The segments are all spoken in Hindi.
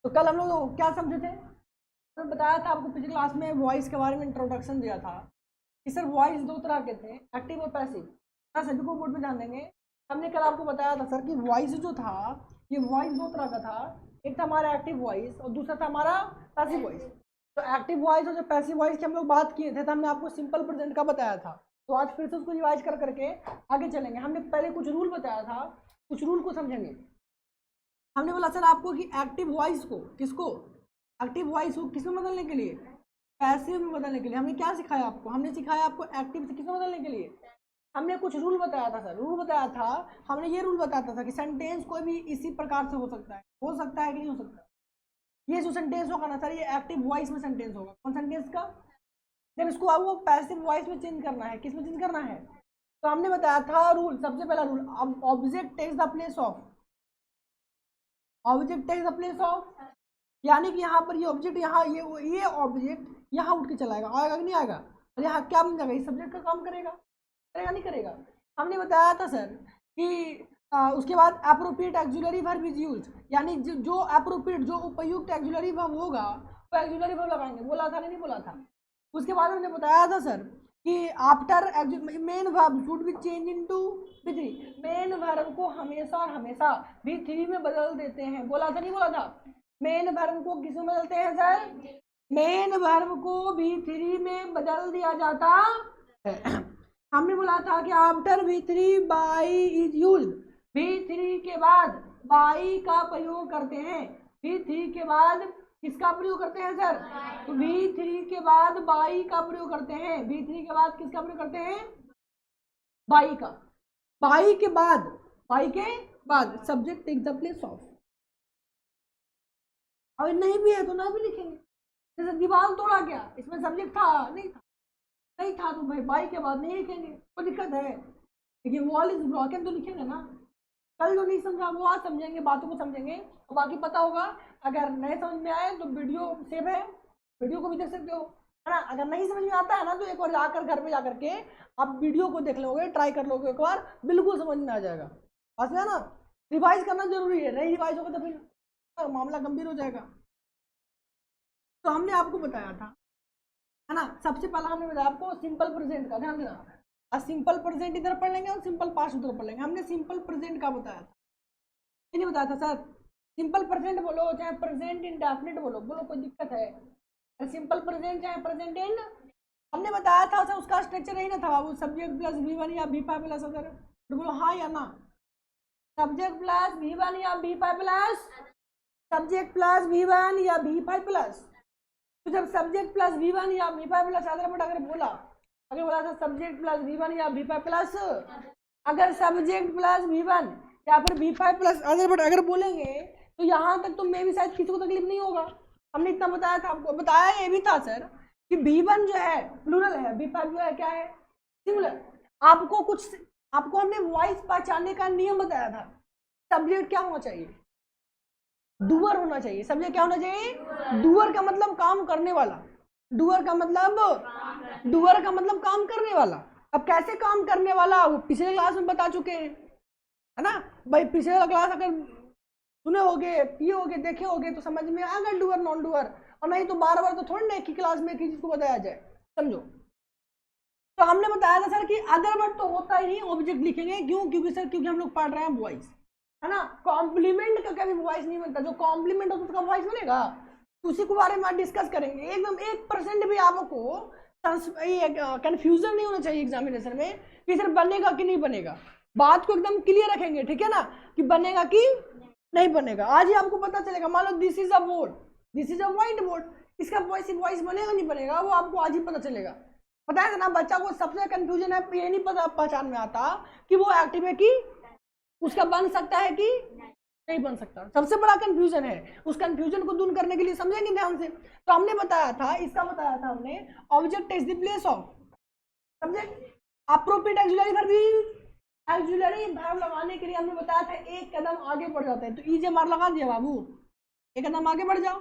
तो कल हम लोग क्या समझे थे, मैंने बताया था आपको पिछली क्लास में वॉइस के बारे में इंट्रोडक्शन दिया था कि सर वॉइस दो तरह के थे, एक्टिव और पैसिव। सभी को बोर्ड में ध्यान देंगे। हमने कल आपको बताया था सर कि वॉइस जो था ये वॉइस दो तरह का था, एक था हमारा एक्टिव वॉइस और दूसरा था हमारा पैसिव वॉइस। तो एक्टिव वॉइस और जो पैसिव वॉइस की हम लोग बात किए थे तो हमने आपको सिंपल प्रेजेंट का बताया था। तो आज फिर से उसको रिवाइज कर करके आगे चलेंगे। हमने पहले कुछ रूल बताया था, कुछ रूल को समझेंगे। हमने बोला सर आपको कि एक्टिव वॉइस को किसको, एक्टिव वॉइस को किसमें बदलने के लिए, पैसिव में बदलने के लिए। हमने क्या सिखाया आपको, हमने सिखाया आपको एक्टिव से किसमें बदलने के लिए। हमने कुछ रूल बताया था सर, रूल बताया था, हमने ये रूल बताया था कि सेंटेंस कोई भी इसी प्रकार से हो सकता है कि नहीं हो सकता। ये जो सेंटेंस होगा ना सर ये एक्टिव वॉइस में सेंटेंस होगा। कौन सेंटेंस का, जब इसको आपको पैसिव वॉइस में चेंज करना है, किस में चेंज करना है। तो हमने बताया था रूल, सबसे पहला rule, object takes the place of, object takes the place of, यानी कि यहाँ पर ये ऑब्जेक्ट, यहाँ ये ऑब्जेक्ट यहाँ उठ के चला आएगा कि नहीं आएगा, और यहाँ क्या बन जाएगा, ये सब्जेक्ट का काम करेगा, करेगा नहीं करेगा। हमने बताया था सर कि उसके बाद appropriate auxiliary verb is used, यानी जो एप्रोप्रिएट जो उपयुक्त एक्सुलरी वर्ब होगा वो एक्सुलरी वर्ब लगाएंगे। बोला था नहीं बोला था। उसके बाद हमने बताया था सर कि after main verb should be change into V3, main verb को हमेशा और हमेशा V3 में बदल देते हैं। बोला था नहीं बोला था। मेन वर्ब को किस में बदलते हैं सर, मेन वर्ब को V3 में बदल दिया जाता है। हमने बोला था कि after V3 by is used, V3 के बाद बाई का प्रयोग करते हैं। V3 के बाद किसका प्रयोग करते हैं सर, तो V3 के बाद बाई का प्रयोग करते हैं। V3 के बाद किसका प्रयोग करते हैं, बाई का। बाई के बाद subject take the place of. और नहीं भी है तो ना भी लिखेंगे। जैसे दीवार तोड़ा गया, इसमें सब्जेक्ट था नहीं था तो भाई बाई के बाद नहीं लिखेंगे, कोई दिक्कत है। लेकिन वॉल इज ब्रोकन तो लिखेंगे ना। कल जो नहीं समझा वो आज समझेंगे, बातों को समझेंगे और बाकी पता होगा। अगर नहीं समझ में आए तो वीडियो सेव है, वीडियो को भी देख सकते हो, है ना। अगर नहीं समझ में आता है ना तो एक बार जाकर घर पे जाकर के आप वीडियो को देख लोगे, ट्राई कर लोगे एक बार, बिल्कुल समझ में आ जाएगा। बस है ना, रिवाइज करना जरूरी है, नहीं रिवाइज होगा तो फिर मामला गंभीर हो जाएगा। तो हमने आपको बताया था, है ना, सबसे पहला हमने बताया आपको सिंपल प्रेजेंट का, ध्यान देना। और सिंपल प्रेजेंट इधर पढ़ लेंगे और सिंपल पास्ट उधर पढ़ लेंगे। हमने सिंपल प्रेजेंट का बताया था, ये नहीं बताया था सर। सिंपल प्रेजेंट बोलो चाहे प्रेजेंट इंडेफिनिट बोलो कोई दिक्कत है। सिंपल प्रेजेंट चाहे प्रेजेंट इन, हमने बताया था सर उसका स्ट्रक्चर नहीं ना था वो सब्जेक्ट प्लस V1 या V5 प्लस अदर, तो बोलो हाँ या ना, सब्जेक्ट प्लस V1 या V5 plus, subject plus V1 या V5 प्लस। तो जब सब्जेक्ट प्लस V1 या V5 प्लस अगर बोला था सब्जेक्ट प्लस V1 या V5 प्लस, अगर सब्जेक्ट प्लस V1 या फिर V5 प्लस अगर बोलेंगे तो यहाँ तक तो मैं भी शायद किसी को तकलीफ नहीं होगा। हमने इतना बताया था आपको, बताया ये भी था सर कि V1 जो है प्लूरल है, V5 जो है क्या है, सिंगुलर। आपको हमने वॉइस पहचानने का नियम बताया था। सब्जेक्ट क्या होना चाहिए, डूअर होना चाहिए। सब्जेक्ट क्या होना चाहिए, डूअर का मतलब काम करने वाला, डूअर का मतलब काम करने वाला। अब कैसे काम करने वाला वो पिछले क्लास में बता चुके हैं, है ना भाई। पिछले क्लास अगर सुने होगे, पिए होगे, देखे होगे तो समझ में आ गया डूअर नॉन डूअर, और नहीं तो बार बार तो थोड़ी ना एक ही क्लास में एक ही चीज को बताया जाए, समझो। तो हमने बताया था सर कि अदर वर्ड तो होता ही नहीं, ऑब्जेक्ट लिखेंगे। क्योंकि हम लोग पढ़ रहे हैं वॉइस, है ना। कॉम्प्लीमेंट का कभी वॉइस नहीं बनता, जो कॉम्प्लीमेंट होता है उसका वॉइस बनेगा। उसी के बारे में डिस्कस करेंगे। एकदम 1% भी आपको कंफ्यूजन नहीं होना चाहिए एग्जामिनेशन में कि सर बनेगा कि नहीं बनेगा। बात को एकदम क्लियर रखेंगे, ठीक है ना, कि बनेगा कि नहीं बनेगा। आज ही आपको पता चलेगा। मान लो this is a board, this is a white board, इसका वॉइस बनेगा नहीं बनेगा वो आपको आज ही पता चलेगा। पता है ना, बच्चा को सबसे कंफ्यूजन है, ये नहीं पता पहचान में आता कि वो एक्टिव है कि उसका बन सकता है कि नहीं बन सकता। सबसे बड़ा कंफ्यूजन है। उस कंफ्यूजन को दूर करने के लिए समझेंगे ध्यान से। तो हमने बताया था, इसका बताया था हमने, object takes the place of subject, appropriate auxiliary verb auxiliary verb लगाने के लिए हमने बताया था एक कदम आगे बढ़ जाता है। तो EJMR लगा दिया बाबू, एक कदम आगे बढ़ जाओ।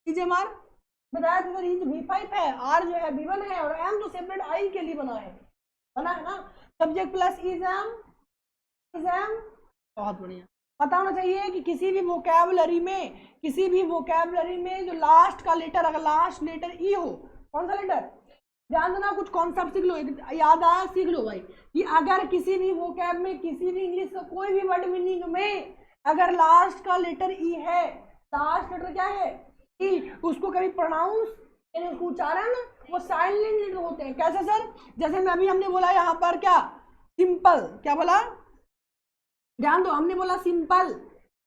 EJMR बताया था सर, V5 है, R जो है V1 है और M तो सेपरेट I के लिए बना है ना। सब्जेक्ट प्लस इज एम, बहुत बढ़िया। पता होना चाहिए कि किसी भी वोकैबुलरी में जो लास्ट का लेटर, अगर लास्ट लेटर ई हो, कौन सा लेटर, ध्यान देना, कुछ कॉन्सेप्ट सीख लो, याद आया सीख लो भाई, कि अगर किसी भी वोकैब में, किसी भी इंग्लिश का कोई भी वर्ड मीनिंग में अगर लास्ट का लेटर ई है, लास्ट लेटर क्या है, ई, उसको कभी प्रोनाउंस यानी उसको उच्चारण वो साइलेंट लेटर होते हैं। कैसे सर, जैसे मैं अभी हमने बोला यहाँ पर क्या, सिंपल, क्या बोला, ध्यान दो, हमने बोला सिंपल,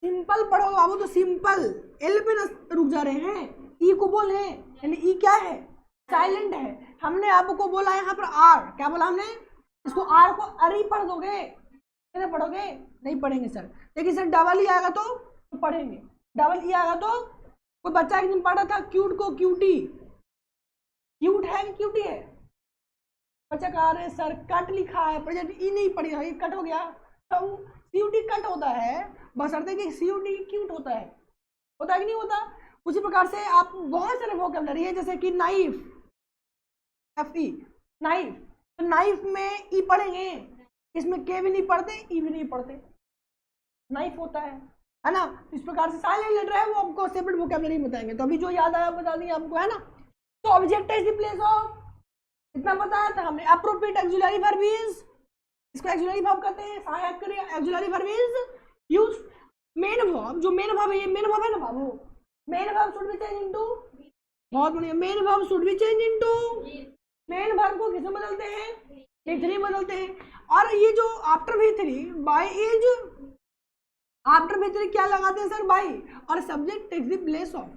सिंपल पढ़ो बाबू, तो सिंपल एल पे रुक जा रहे हैं, ई को बोले, यानी ई क्या है, साइलेंट है। हमने आपको बोला यहाँ पर आर, क्या बोला हमने, इसको आर को अरी पढ़ दोगे, नहीं पढ़ोगे, नहीं पढ़ेंगे सर। लेकिन सर डबल ई आएगा तो पढ़ेंगे, डबल ई आएगा तो, कोई बच्चा एक दिन पढ़ रहा था क्यूट को क्यूटी, क्यूट है कि क्यूटी है, बच्चा कह रहे सर कट लिखा है, पर ई नहीं पढ़ी, ये कट हो गया, तो सीयूटी कट होता है, बशर्ते कि सीयूटी क्यूट होता है कि नहीं होता। उसी प्रकार से आप बहुत सारे वोकैबुलरी है, जैसे कि नाइफ, एफ ई, नाइफ, तो नाइफ में ई पढ़ेंगे, इसमें के भी नहीं पढ़ते, ई भी नहीं पढ़ते, नाइफ होता है ना। इस प्रकार से साइलेंट लेटर है, वो आपको सेपरेट वोकैबुलरी बताएंगे। तो अभी जो याद आया बता दिए आपको, है ना। तो object is the place of, इतना बताया था हमने। एप्रोप्रिएट ऑक्सिलरी वर्ब इज, इसको ऑक्सिलरी वर्ब कहते हैं, सहायक क्रिया auxiliary verb is use. Main verb, जो मेन वर्ब है, ये मेन वर्ब है ना बाबू, main verb should be change into, बहुत बढ़िया, main verb should be change into, main verb को किसमें बदलते हैं, V3 बदलते हैं। और ये जो after V3 bye is, after V3 क्या लगाते हैं सर, बाय, और subject takes the place of.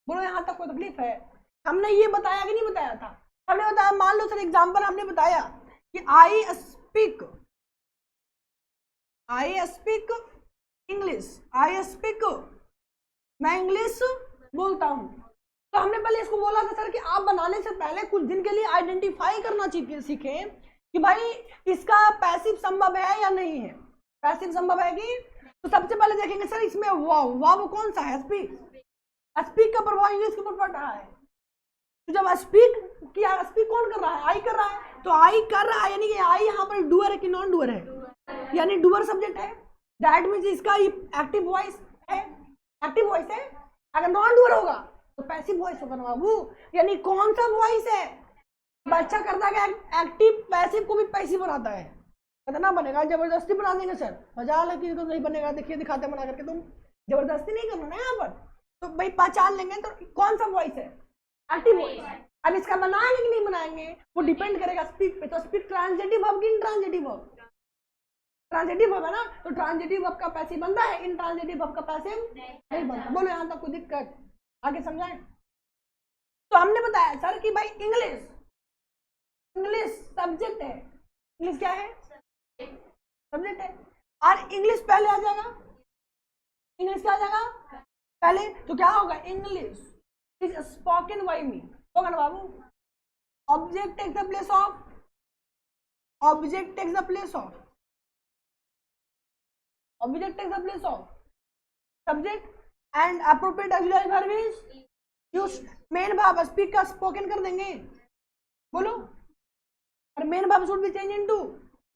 बोलो यहाँ तक कोई तकलीफ है, हमने ये बताया कि नहीं बताया था, हमने बताया। मान लो सर एग्जांपल हमने बताया कि I speak English, I speak, मैं इंग्लिश बोलता हूँ। तो हमने पहले इसको बोला था सर कि आप बनाने से पहले कुछ दिन के लिए आइडेंटिफाई करना सीखें कि भाई इसका पैसिव संभव है या नहीं है, पैसिव संभव है कि। तो सबसे पहले देखेंगे सर इसमें वाव कौन सा है, स्पीक का प्रभाव इंग्लिश के ऊपर पड़ रहा है। तो जब स्पीक किया, स्पीक कौन कर रहा है, आई कर रहा है, तो आई कर रहा है, यानी कि आई यहाँ पर डूअर है कि नॉन डूअर है, यानी डूअर सब्जेक्ट है, दैट मीन्स इसका एक्टिव वॉइस है, एक्टिव वॉइस है। अगर नॉन डूअर होगा तो पैसिव वॉइस होगा ना बाबू, यानी कौन सा वॉइस है, बच्चा करता है एक्टिव पैसिव को भी पैसिव बनाता है, कितना बनेगा, जबरदस्ती बना देंगे सर, मजाल है कि तो नहीं बनेगा, देखिए दिखाते बना करके, तुम जबरदस्ती नहीं करना ना यहाँ पर, तो भाई पहचान लेंगे तो कौन सा वॉइस है, एक्टिव वॉइस। अब इसका बनाएंगे कि नहीं बनाएंगे वो डिपेंड करेगा स्पीक पे। तो स्पीक ट्रांजिटिव वर्ब की इनट्रांजिटिव वर्ब, ट्रांजिटिव वर्ब है ना, तो ट्रांजिटिव वर्ब का पैसिव बनता है, इनट्रांजिटिव वर्ब का पैसिव नहीं बनता। बोलो यहाँ तक कोई दिक्कत, आगे समझाएं। तो हमने बताया सर कि भाई इंग्लिश सब्जेक्ट है, इंग्लिश क्या है, सब्जेक्ट है, और इंग्लिश पहले आ जाएगा, इंग्लिश क्या आ जाएगा पहले, तो क्या होगा, English is spoken by me, होगा ना बाबू। Object takes the place of, object takes the place of, object takes the place of subject, and appropriate auxiliary verb is used. Main verb speak का स्पोकन कर देंगे, बोलो, और main verb should be change into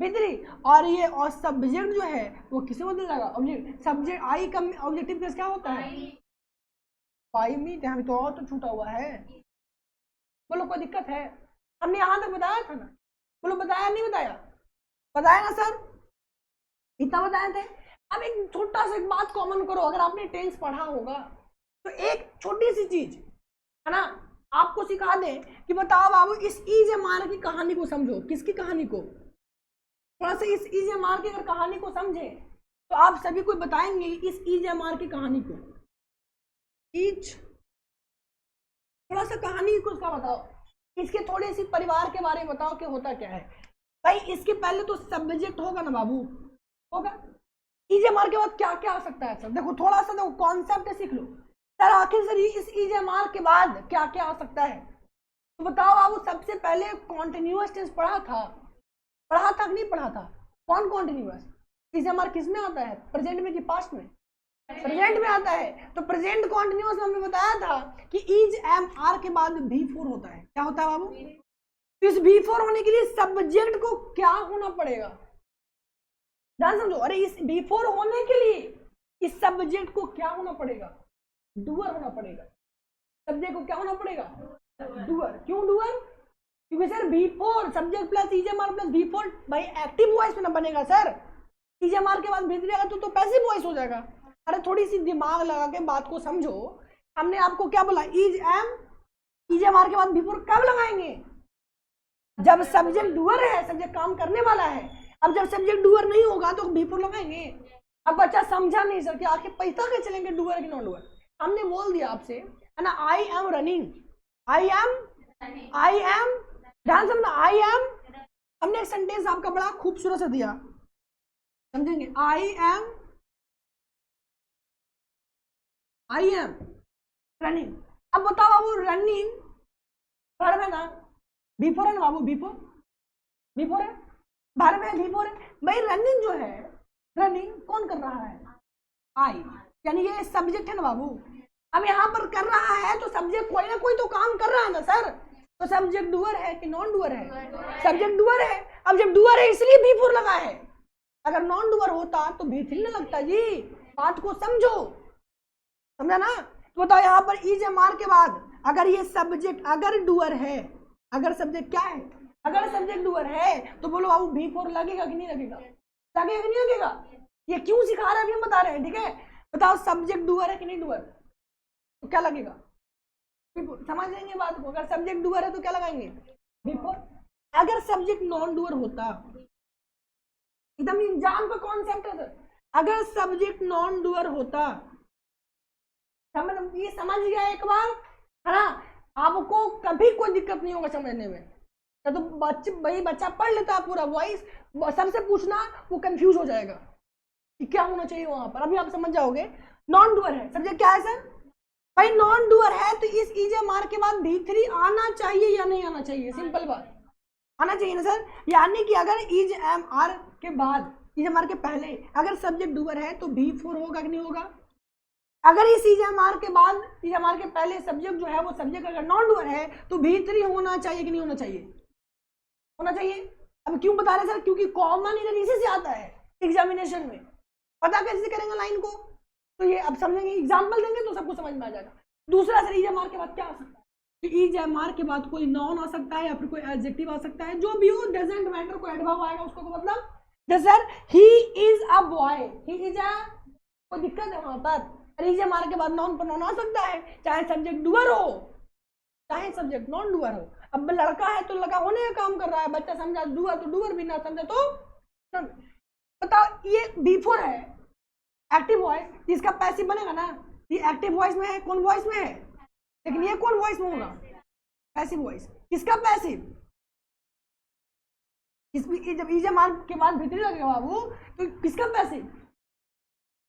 V3, और ये और सब्जेक्ट जो है वो किसे बदल जाएगा, ऑब्जेक्ट, सब्जेक्ट आई का ऑब्जेक्टिव केस क्या होता है, बाई मी, यहाँ तो और तो छूटा हुआ है, बोलो कोई दिक्कत है, हमने यहाँ तक बताया था ना, बोलो बताया नहीं बताया, बताया ना सर, इतना बताए थे। अब एक छोटा सा एक बात कॉमन करो, अगर आपने टेंस पढ़ा होगा तो एक छोटी सी चीज है ना आपको सिखा दें कि बताओ बाबू इस EJMR की कहानी को समझो, किसकी कहानी को, थोड़ा सा इस EJMR की अगर कहानी को समझे तो आप सभी को बताएंगे इस EJMR की कहानी को, थोड़ा सा कहानी को उसका बताओ, इसके थोड़ी सी परिवार के बारे में बताओ कि होता क्या है। भाई इसके पहले तो सब्जेक्ट होगा ना बाबू, होगा। EJMR के बाद क्या क्या आ सकता है सर, देखो थोड़ा सा देखो कॉन्सेप्ट सीख लो सर, आखिर सर इस EJMR के बाद क्या क्या आ सकता है, तो बताओ बाबू। सबसे पहले कॉन्टिन्यूअस टेंस पढ़ा था कि नहीं पढ़ा था, कौन कॉन्टिन्यूअस, EJMR किस में आता है, प्रेजेंट में कि पास्ट में, प्रेजेंट में आता है। तो प्रेजेंट कॉन्टिन्यूअस में हमने बताया था कि EJMR के बाद V4 होता है, क्या होता है बाबू, तो इस V4 होने के लिए सब्जेक्ट को क्या होना पड़ेगा, ध्यान समझो, अरे इस बिफोर होने के लिए इस सब्जेक्ट को क्या होना पड़ेगा, डूअर होना पड़ेगा। सब्जेक्ट को क्या होना पड़ेगा, डूअर। क्यों डूअर, क्योंकि सर बिफोर सब्जेक्ट प्लस ईजेएमआर प्लस बिफोर भाई एक्टिव वॉइस में ना बनेगा सर, ईजेएमआर के बाद भेज दिया तो पैसिव वॉइस हो जाएगा। अरे थोड़ी सी दिमाग लगा के बात को समझो, हमने आपको क्या बोला, ईजेएमआर के बाद बिफोर कब लगाएंगे, जब सब्जेक्ट डूअर है, सब्जेक्ट काम करने वाला है। अब जब सब्जेक्ट डूअर नहीं होगा तो बिफोर लगाएंगे। अब बच्चा समझा नहीं सर कि आखिर पैसा कैसे चलेंगे, डूअर कि नॉन डूअर। हमने बोल दिया आपसे है ना, I am running, I am ध्यान समझना, आई एम, हमने एक सेंटेंस आपका बड़ा खूबसूरत से दिया, समझेंगे, आई एम रनिंग। अब बताओ बाबू, रनिंग वर्ब है ना, बिफोर है ना बाबू, बिफोर है, वर्ब है, बिफोर है भाई। रनिंग जो है, रनिंग कौन कर रहा है, आई, यानी ये सब्जेक्ट है ना बाबू। अब यहाँ पर कर रहा है तो सब्जेक्ट कोई ना कोई तो काम कर रहा है ना सर, तो सब्जेक्ट डूअर है कि नॉन डूअर है, सब्जेक्ट डूअर है। अब जब डूअर है इसलिए बिफोर लगा है, अगर नॉन डूअर होता तो भी3 न लगता जी, बात को समझो, समझा ना। तो बताओ यहाँ पर ईजेएमआर के बाद अगर ये सब्जेक्ट अगर डूअर है, अगर सब्जेक्ट क्या है, अगर सब्जेक्ट डूअर है तो बोलो बाबू बिफोर लगेगा कि नहीं लगेगा, लगेगा कि नहीं लगेगा। ये क्यों सिखा रहे हैं अभी हम बता रहे हैं, ठीक है। बताओ सब्जेक्ट डूअर है कि नहीं डूअर, तो क्या लगेगा, समझ लेंगे बात को। अगर सब्जेक्ट डूअर है तो क्या लगाएंगे, बिफोर। अगर सब्जेक्ट नॉन डूअर होता, एकदम एग्जाम का कॉन्सेप्ट है सर, अगर सब्जेक्ट नॉन डूअर होता, ये समझ गया एक बार है ना, आपको कभी कोई दिक्कत नहीं होगा समझने में। तो बच्चा पढ़ लेता पूरा वॉइस, सबसे पूछना वो कंफ्यूज हो जाएगा कि क्या होना चाहिए वहां पर। अभी आप समझ जाओगे, नॉन डूअर है, सब्जेक्ट क्या है सर भाई, नॉन डूअर है, तो इस ईजेएमआर के बाद भी3 आना चाहिए या नहीं आना चाहिए, सिंपल बात, आना चाहिए ना सर। यानी कि अगर ईजेएमआर के बाद, ईजेएमआर के पहले अगर सब्जेक्ट डूअर है तो भी4 होगा कि नहीं होगा। अगर इस ईजेएमआर के बाद, ईजेएमआर के पहले सब्जेक्ट जो है वो सब्जेक्ट अगर नॉन डूअर है तो भी3 होना चाहिए कि नहीं होना चाहिए, होना चाहिए। अब क्यों बता रहे सर, क्योंकि कॉमन इधर इसी से आता है एग्जामिनेशन में। पता कैसे करेंगे लाइन को, तो ये अब समझेंगे, एग्जाम्पल देंगे तो सबको समझ में आ जाएगा। दूसरा सर ईजेएमआर के बाद क्या आ सकता है, तो ईजेएमआर के बाद कोई नॉन आ सकता है या फिर कोई एडजेक्टिव आ सकता है, जो भी हो डजंट मैटर, कोई एडवर्ब आएगा उसको मतलब, जैसे sir he is a boy, he is a, कोई दिक्कत है वहां पर, ईजेएमआर के बाद नॉन पर नॉन आ सकता है, चाहे सब्जेक्ट डूअर हो चाहे सब्जेक्ट नॉन डूअर हो। अब लड़का है तो लड़का होने का काम कर रहा है, बच्चा समझा डूअर तो डूअर भी, ना समझा तो। बताओ ये बिफोर है एक्टिव वॉइस, जिसका पैसिव बनेगा ना, ये एक्टिव वॉइस में है, कौन वॉइस में है, लेकिन ये कौन वॉइस में होगा, पैसिव वॉइस। किसका पैसिव, जब ईजेएमआर के बाद भी3 लगेगा बाबू तो किसका पैसिव,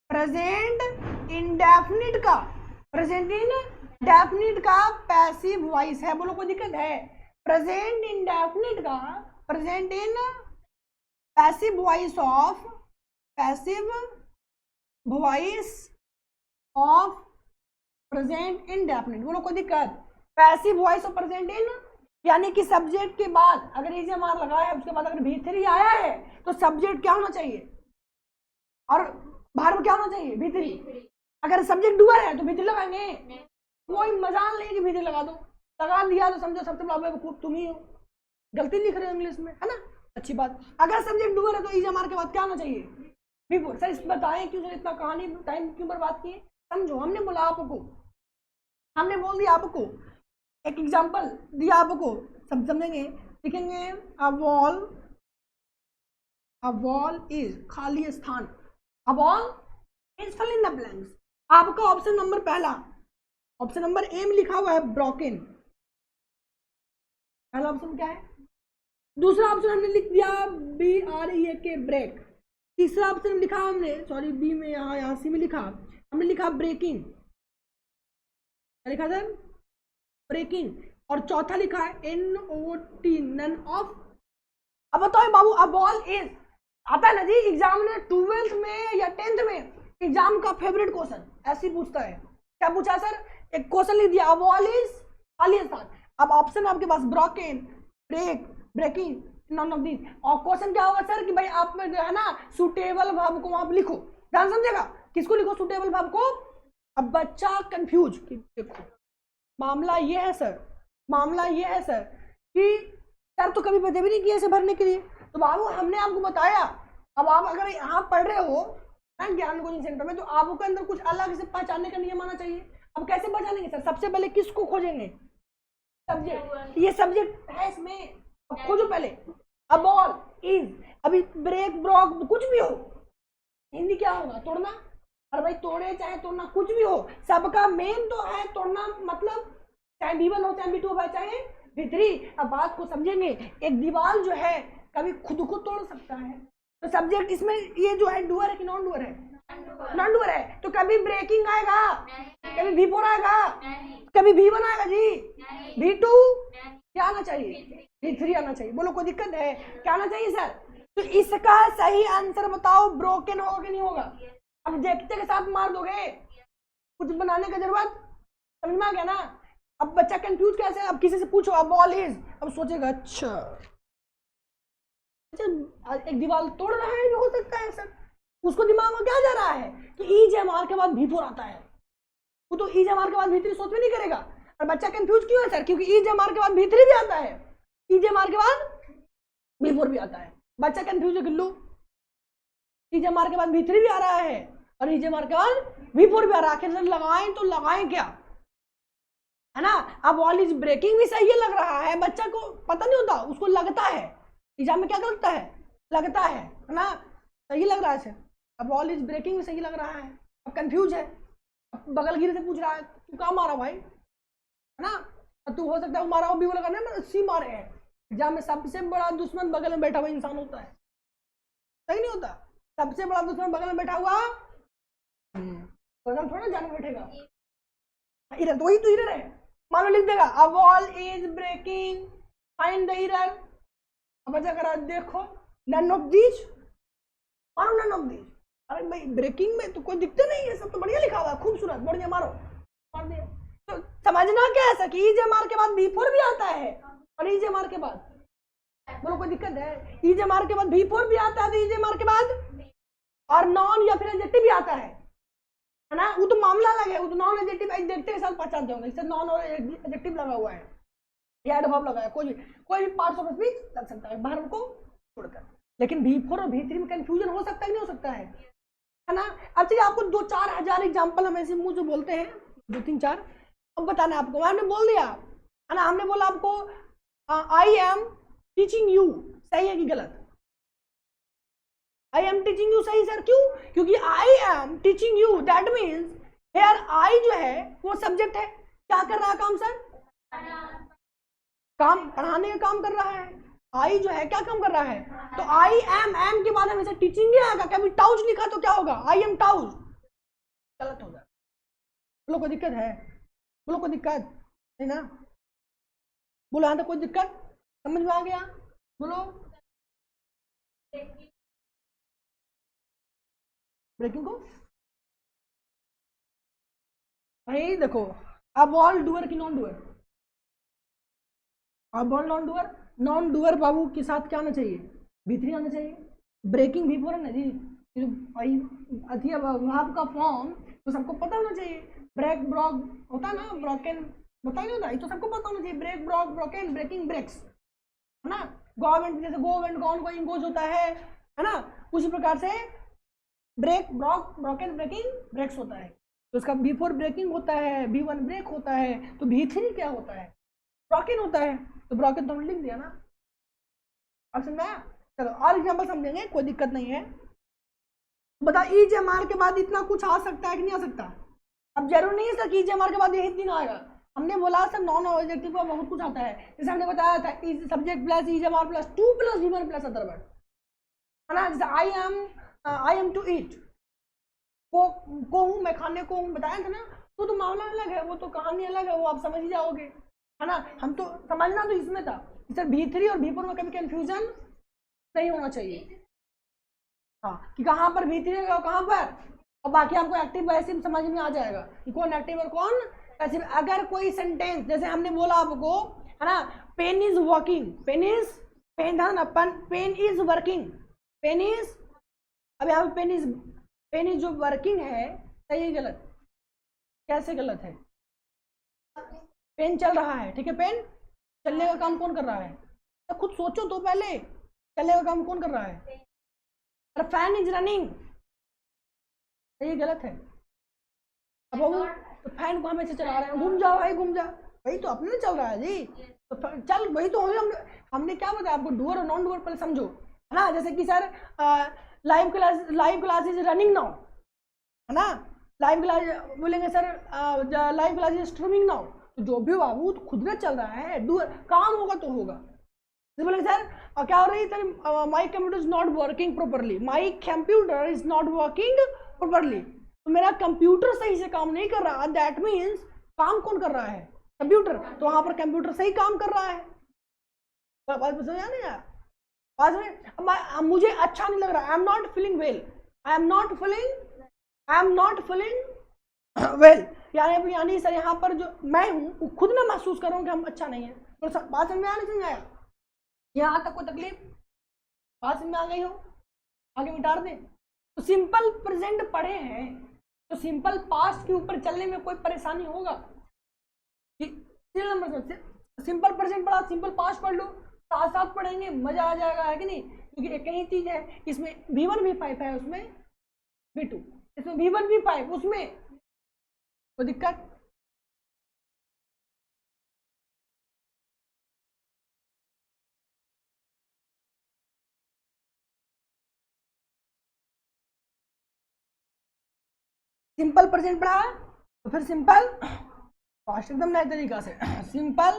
प्रेजेंट इंडेफिनिट का, प्रेजेंट इंडेफिनिट का पैसिव वॉइस है। बोलो कोई दिक्कत है, प्रेजेंट इंडेफिनिट का, present in passive voice of, passive voice of present indefinite. बोलो कोई दिक्कत, passive voice of present in, यानी कि सब्जेक्ट के बाद अगर ईजेएमआर लगाया है उसके बाद अगर भी3 आया है तो सब्जेक्ट क्या होना चाहिए और वर्ब क्या होना चाहिए, भी3। अगर सब्जेक्ट डूअर है तो भी3 लगाएंगे, कोई मजाल नहीं कि भी3 लगा दो, लगा दिया तो समझो सबसे बड़ा बेवकूफ तुम ही हो, गलती लिख रहे हो इंग्लिश में, है ना, अच्छी बात। अगर सब्जेक्ट डूअर है तो ईजेएमआर के बाद क्या होना चाहिए, बिफोर। सर इस बताएं क्यों सर, इतना कहानी टाइम क्यों बर्बाद किए, समझो। हमने बोला आपको, हमने बोल दिया आपको, एक एग्जांपल दिया आपको, सब समझेंगे, लिखेंगे अ वॉल इज, खाली स्थान, a wall is fill in the blanks. आपका ऑप्शन नंबर पहला, ऑप्शन नंबर ए में लिखा हुआ है ब्रोकन, पहला ऑप्शन क्या है। दूसरा ऑप्शन हमने लिख दिया BREAK, ब्रेक। तीसरा ऑप्शन लिखा हमने, सॉरी बी में, यहाँ सी में लिखा, हमने लिखा ब्रेकिंग, क्या लिखा सर, ब्रेकिंग। और चौथा लिखा है NOT, नन ऑफ। अब बताओ बाबू, अ बॉल इज आता है ना जी एग्जाम में, 12th में या 10th में एग्जाम का फेवरेट क्वेश्चन ऐसे ही पूछता है। क्या पूछा सर, एक क्वेश्चन लिख दिया, अ बॉल इज, खाली स्थान। अब ऑप्शन आपके पास broken, break, breaking, none of these. और क्वेश्चन क्या होगा सर कि भाई आप में जो है ना सुटेबल वर्ब को आप लिखो, ध्यान समझेगा, किसको लिखो सुटेबल वर्ब को। अब बच्चा कंफ्यूज कि देखो मामला ये है सर, मामला ये है सर कि सर तो कभी पता भी नहीं किया इसे भरने के लिए, तो बाबू हमने आपको बताया। अब आप अगर यहाँ पढ़ रहे हो ना ज्ञान कोचिंग सेंटर में, तो आपके अंदर कुछ अलग से पहचानने का नियम आना चाहिए। अब कैसे पहचानेंगे सर, सबसे पहले किसको खोजेंगे, सब्जेक्ट, ये सब्जेक्ट है इसमें, अब खोजो पहले। अब ऑल इज, अभी ब्रेक ब्रॉक कुछ भी हो, हिंदी क्या होगा, तोड़ना, और भाई तोड़े चाहे तोड़ना कुछ भी हो, सबका मेन तो है तोड़ना, मतलब चाहे V1 हो चाहे V2 हो चाहे V3। अब बात को समझेंगे, एक दीवार जो है कभी खुद को तोड़ सकता है, तो सब्जेक्ट इसमें ये जो है डूअर है कि नॉन डूअर है, नॉन डूअर है, तो कभी ब्रेकिंग आएगा, कभी V4 आएगा, कभी V1 आएगा जी, V2 क्या आना चाहिए, V3 आना चाहिए। बोलो कोई दिक्कत है, क्या आना चाहिए सर। तो इसका सही आंसर बताओ, ब्रोकन होगा कि नहीं होगा। अब देखते के साथ मार दोगे, कुछ बनाने का जरूरत, समझ में आ गया ना। अब बच्चा कंफ्यूज कैसे, अब किसी से पूछो अब ऑल इज, अब सोचेगा अच्छा एक दीवार तोड़ रहा है, जो हो सकता है सर, उसको दिमाग में क्या जा रहा है कि EJMR के बाद V4 आता है, वो तो EJMR के बाद V3 सोच में नहीं करेगा। और बच्चा कंफ्यूज क्यों है सर, क्योंकि EJMR के बाद V3 भी आता है, EJMR के बाद V4 भी आता है। बच्चा कंफ्यूज है गिल्लू, EJMR के बाद V3 भी आ रहा है और EJMR के बाद V4 भी आ रहा है, आखिर सर लगाएं तो लगाएं क्या, है ना। अब ऑल इज ब्रेकिंग भी सही लग रहा है, बच्चा को पता नहीं होता, उसको लगता है एग्जाम में क्या लगता है, लगता है ना, सही लग रहा है सर। अब ऑल इज ब्रेकिंग भी सही लग रहा है, अब कंफ्यूज है, अब बगल गिरे से पूछ रहा है तू कहाँ मारा भाई, है ना। तू हो सकता है मारा हो, भी वो लगाने में सी मारे है। एग्जाम में सबसे बड़ा दुश्मन बगल में बैठा हुआ इंसान होता है, सही नहीं होता, सबसे बड़ा दुश्मन बगल में बैठा हुआ, बगल थोड़ा जान बैठेगा, इधर तो वही तो इधर है, मान लो लिख देगा a wall is breaking, find the error. अब बच्चा करा देखो नन ऑफ दीज, मारो नन ऑफ दीज। अरे भाई ब्रेकिंग में तो कोई दिक्कत नहीं है, सब तो बढ़िया लिखा हुआ, खूबसूरत, बढ़िया, मारो, मार दिया। तो समझना क्या है कि EJMR के बाद V4 भी आता है, और EJMR के बाद बोलो कोई दिक्कत है, EJMR के बाद V4 भी आता है, तो EJMR के बाद और नॉन या फिर एडजेक्टिव भी आता है ना, वो तो मामला अलग है, वो तो नॉन एडजेक्टिव देखते साल पहचानते होंगे, इससे नॉन और एडजेक्टिव लगा हुआ है या एडवर्ब लगा है, कोई भी पार्ट्स ऑफ स्पीच लग सकता है वर्ब को छोड़कर। लेकिन V4 और V3 में कंफ्यूजन हो सकता है नहीं हो सकता है ना। अब चलिए आपको 2-4 हजार एग्जाम्पल हम ऐसे मुंह जो बोलते हैं 2-3-4, अब बताना आपको, हमने बोल दिया है ना, हमने बोला आपको आई एम टीचिंग यू, सही है कि गलत, आई एम टीचिंग यू सही सर, क्यों, क्योंकि I am teaching you that means here I जो है वो सब्जेक्ट है, क्या कर रहा है काम सर, काम, पढ़ाने का काम कर रहा है, आई जो है क्या काम कर रहा है, तो आई एम के बाद हमेशा टीचिंग नहीं आएगा, कभी टाउज लिखा तो क्या होगा, आई एम टाउज, गलत होगा। बोलो कोई दिक्कत है, बोलो कोई दिक्कत नहीं ना, बोलो यहाँ तक कोई दिक्कत समझ में आ गया, बोलो। ब्रेकिंग को भाई देखो, अब ऑल डूअर की नॉन डूअर, अब all non doer, non doer बाबू के साथ क्या आना चाहिए, V3 आना चाहिए, ब्रेकिंग V4 है ना जी, भाई वर्ब का फॉर्म तो सबको पता होना चाहिए, ब्रेक ब्रॉक होता है ना, ब्रोकन होता ही नहीं होता, तो सबको पता होना चाहिए, break broke broken breaking breaks, है ना। गवर्नमेंट जैसे go and gone going goes होता है ना, उसी प्रकार से break broke broken breaking breaks होता है, तो उसका V4 ब्रेकिंग होता है, V1 ब्रेक होता है, तो V3 क्या होता है, ब्रोकन होता है, तो ब्रोकन तो हमने लिख दिया ना। अब समझा, चलो और एग्जाम्पल समझेंगे, कोई दिक्कत नहीं है। बता EJMR के बाद इतना कुछ आ सकता है कि नहीं आ सकता, अब जरूर नहीं है सर कि EJMR के बाद यही दिन आएगा, हमने बोला सर नॉन ऑब्जेक्टिव का बहुत कुछ आता है, जैसे हमने बताया था subject plus EJMR plus 2 plus V1 plus other word, है ना। जैसे आई एम टू ईट, को हूँ मैं खाने को हूँ, बताया था ना, तो मामला अलग है, वो तो कहानी अलग है, वो आप समझ ही जाओगे, है ना। हम तो समझना तो इसमें था सर V3 और V4 में कभी कंफ्यूजन नहीं होना चाहिए, हाँ, कि कहाँ पर V3 है कहाँ पर, और बाकी आपको एक्टिव पैसिव समझ में आ जाएगा कि कौन एक्टिव और कौन पैसिव। अगर कोई सेंटेंस जैसे हमने बोला आपको, है ना, pen is walking, pen is pen था ना, pen is working, pen is, अब यहाँ पे पेन इज जो वर्किंग है, सही है गलत? कैसे गलत है? पेन चल रहा है, ठीक है, पेन चलने का काम कौन कर रहा है? तो खुद सोचो तो पहले, चलने का काम कौन कर रहा है? और फैन इज रनिंग, सही गलत है? अब वो तो फैन को हमें से चला रहे हैं, घूम जाओ भाई घूम जाओ, वही तो अपने चल रहा है जी, तो चल वही तो हमने क्या बताया आपको, डूअर और नॉन डूअर पहले समझो, है ना? जैसे कि sir live class is running now, है ना? लाइव क्लास बोलेंगे sir, live class is streaming now, तो जो भी बाबू तो खुद में चल रहा है, डूअर काम होगा तो होगा। बोलेंगे सर क्या हो रही है sir, my computer is not working properly, my computer is not working properly, तो मेरा कंप्यूटर सही से काम नहीं कर रहा, दैट मीन्स काम कौन कर रहा है? कंप्यूटर, तो वहां पर कंप्यूटर सही काम कर रहा है। बात समझ आ नहीं आया? बात में मुझे अच्छा नहीं लग रहा, I am not feeling well, I am not feeling well, यानी सर यहाँ पर जो मैं हूँ खुद में महसूस कर रहा हूँ कि हम अच्छा नहीं है, तो बात समझ में आया नहीं समझ आया? यहाँ तक कोई तकलीफ? बात समझ में आ गई हो? आगे मिटा दें। तो सिंपल प्रेजेंट पढ़े हैं तो सिंपल पास्ट के ऊपर चलने में कोई परेशानी होगा? सिंपल प्रेजेंट पढ़ा, सिंपल पास्ट पढ़ लो, साथ साथ पढ़ेंगे मजा आ जाएगा, है कि नहीं? क्योंकि एक ही चीज है, इसमें V1 V5 है, उसमें V2, इसमें V1 V5, उसमें कोई दिक्कत? सिंपल प्रेजेंट पढ़ा तो फिर सिंपल पास्ट एकदम नए तरीका से, सिंपल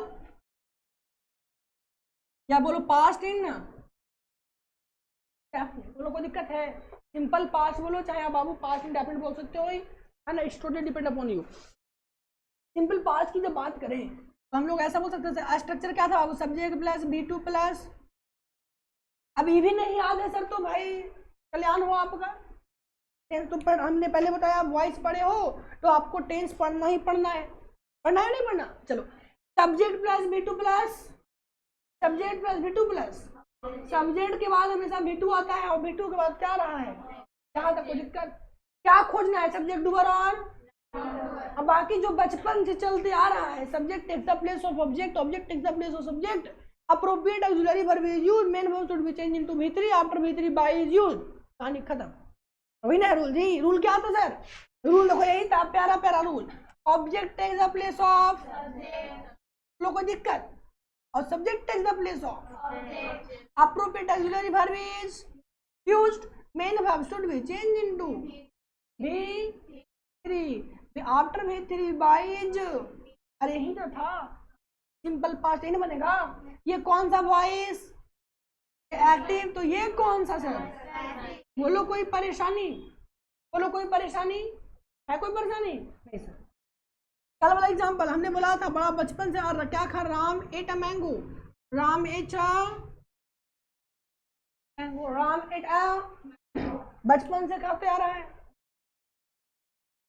या बोलो पास्ट इन, बोलो कोई दिक्कत है? सिंपल पास्ट बोलो, चाहे आप बाबू पास्ट इंडेफिनिट बोल सकते हो, है ना? Student depend upon you. Simple past की जब बात करें तो हम लोग ऐसा बोल सकते हैं, स्ट्रक्चर क्या था बाबू? सब्जेक्ट प्लस V2 प्लस, अब ये भी नहीं याद है सर तो भाई कल्याण हो आपका। टेंस तो हमने पहले बताया, आप वॉइस पढ़े हो तो आपको टेंस पढ़ना ही पढ़ना है, पढ़ना है नहीं पढ़ना? चलो, subject plus V2 plus, subject plus V2 plus, subject के बाद हमेशा V2 आता है और V2 के बाद क्या रहा है? यहाँ तक कोई दिक्कत? क्या खोजना है? सब्जेक्ट डूअर और अब बाकी जो बचपन से चलते आ रहा है, subject takes the place of object, object takes the place of subject, appropriate auxiliary verb is used, main verb should be changed into V3 after V3 by is used, कहानी खत्म। वही ना रूल जी, रूल क्या था सर? रूल देखो यही था, प्यारा प्यारा rule, object takes the place of, लोगों को दिक्कत, और subject takes the place of, appropriate auxiliary verb is used, main verb should be changed into V3 after V3 by is, अरे यही तो था, सिंपल पास्ट नहीं बनेगा। ये कौन सा वॉइस? एक्टिव, तो ये कौन सा सर? बोलो कोई परेशानी, बोलो कोई परेशानी है? कोई परेशानी नहीं सर। कल वाला एग्जांपल हमने बोला था, बड़ा बचपन से, और क्या खा? Ram at a mango, Ram at a mango, Ram at a, बचपन से खाते आ रहा है।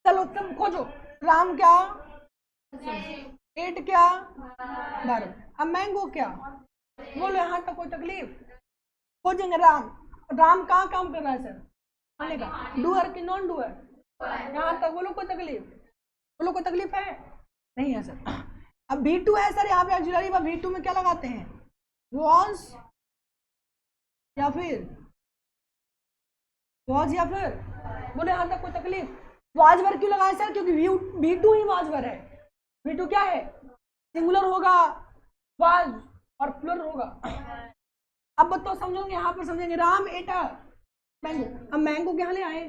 चलो तुम खोजो, राम क्या? एट क्या? वर्ब, अब मैंगो क्या? बोलो यहाँ तक कोई तकलीफ? खोजेंगे राम, राम कहाँ काम कर रहा है सर? खाने का, डूअर की नॉन डूअर? यहाँ तक बोलो कोई तकलीफ? बोलो कोई तकलीफ है? नहीं है सर। अब V2 है सर, यहाँ पे ऑक्सिलरी में V2 में क्या लगाते हैं? वॉज या फिर बोलो यहाँ तक कोई तकलीफ? वाज वर्ब क्यों लगाए सर? क्योंकि V2 ही वाज वर्ब है। V2 क्या है? सिंगुलर होगा वाज और प्लुरल होगा। अब तो समझोगे, यहाँ पर समझेंगे, राम एट अ मैंगो, अब मैंगो क्या ले आए?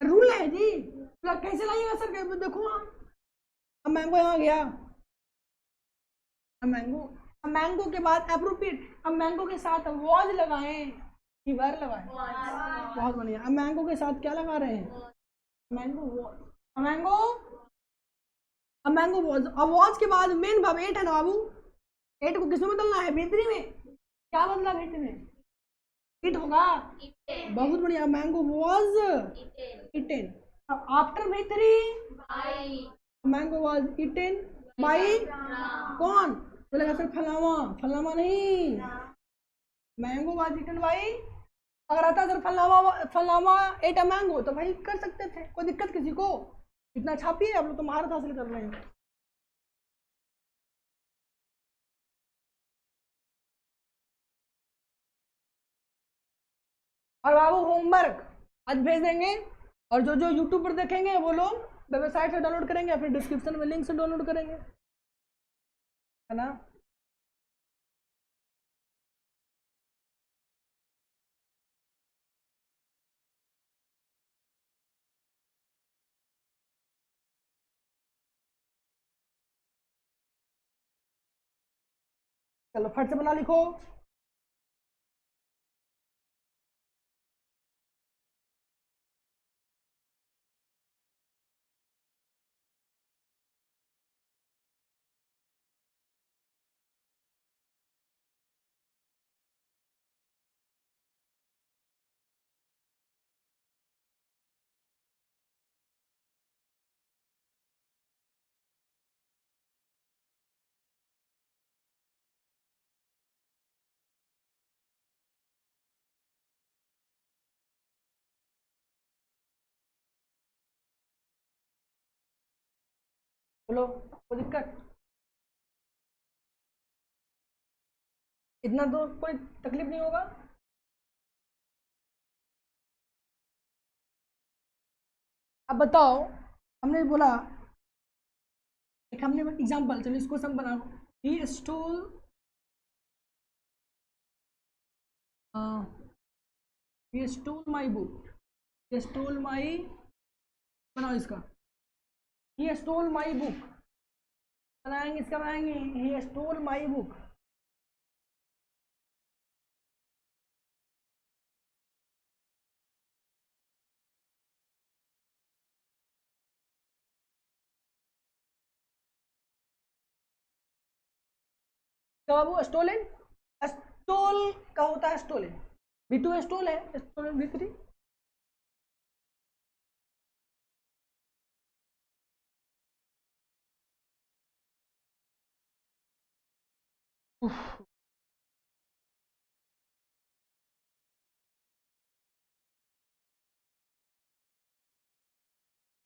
रूल है जी, कैसे लाइएगा सर? देखो अब मैंगो यहाँ गया, अब मैंगो के बाद एप्रोप्रिएट, अब मैंगो के साथ वॉज लगाए, फीवर लगाए, बहुत बढ़िया। अब मैंगो के साथ क्या लगा रहे हैं? मैंगो वॉज, मैंगो वॉज, अब वॉज के बाद मेन वर्ब एट है ना बाबू, एट को किसमें बदलना है? V3 में। क्या बदला V3 में? इट होगा, बहुत बढ़िया। मैंगो वॉज इटेन, अब after V3 mango was eaten by कौन? बोलेगा सर फलावा, फलावा नहीं, मैंगो वाज इटन भाई, अगर आता सर फलामा एट अ मैंगो तो भाई कर सकते थे, कोई दिक्कत किसी को? इतना छापिए, आप लोग तो महारत हासिल कर रहे हैं। और बाबू होमवर्क आज भेज देंगे, और जो जो यूट्यूब पर देखेंगे वो लोग वेबसाइट से डाउनलोड करेंगे, फिर डिस्क्रिप्शन में लिंक से डाउनलोड करेंगे, है ना। चलो फट से बना लिखो। बोलो कोई दिक्कत? इतना तो कोई तकलीफ नहीं होगा। अब बताओ, हमने बोला एक, हमने एग्जांपल, चलो इसको सम बना लो। He stole he stole my book, he stole my, बनाओ इसका, he stole my book, बनाएंगे इसका, बनाएंगे he stole my book। तो बाबू स्टोलन, स्टोल का होता है स्टोलन, V2 स्टोल है, stolen V3।